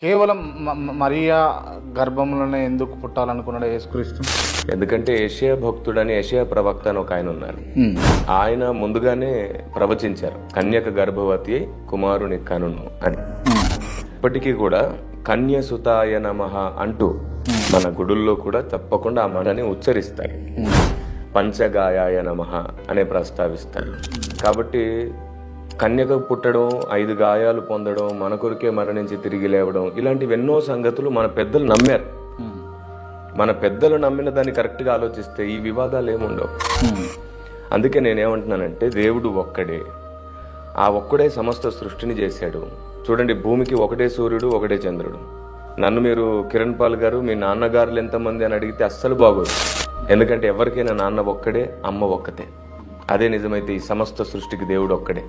కేవలం మరియా గర్భంలోనే ఎందుకు పుట్టాలనుకున్నాడు యేసుక్రీస్తు? ఎందుకంటే యెషయా భక్తుడని యెషయా ప్రవక్త అని ఒక ఆయన ఉన్నారు. ఆయన ముందుగానే ప్రవచించారు, కన్యక గర్భవతి అయి కుమారుని కనును అని. ఇప్పటికీ కూడా కన్యసుతాయ నమః అంటూ మన గుడుల్లో కూడా తప్పకుండా ఆ మాటని ఉచ్చరిస్తారు. పంచగాయాయ నమః అనే ప్రస్తావిస్తారు. కాబట్టి కన్యక పుట్టడం, 5 గాయాలు పొందడం, మన కొరికే మరణించి తిరిగి లేవడం, ఇలాంటివి ఎన్నో సంగతులు మన పెద్దలు నమ్మారు. మన పెద్దలు నమ్మిన దాన్ని కరెక్ట్గా ఆలోచిస్తే ఈ వివాదాలు ఏముండవు. అందుకే నేనేమంటున్నానంటే దేవుడు ఒక్కడే, ఆ ఒక్కడే సమస్త సృష్టిని చేశాడు. చూడండి, భూమికి ఒకటే సూర్యుడు, ఒకటే చంద్రుడు. నన్ను మీరు కిరణ్ పాల్ గారు మీ నాన్నగారులు ఎంతమంది అని అడిగితే అస్సలు బాగోదు. ఎందుకంటే ఎవరికైనా నాన్న ఒక్కడే, అమ్మ ఒక్కతే. అదే నిజమైతే ఈ సమస్త సృష్టికి దేవుడు ఒక్కడే.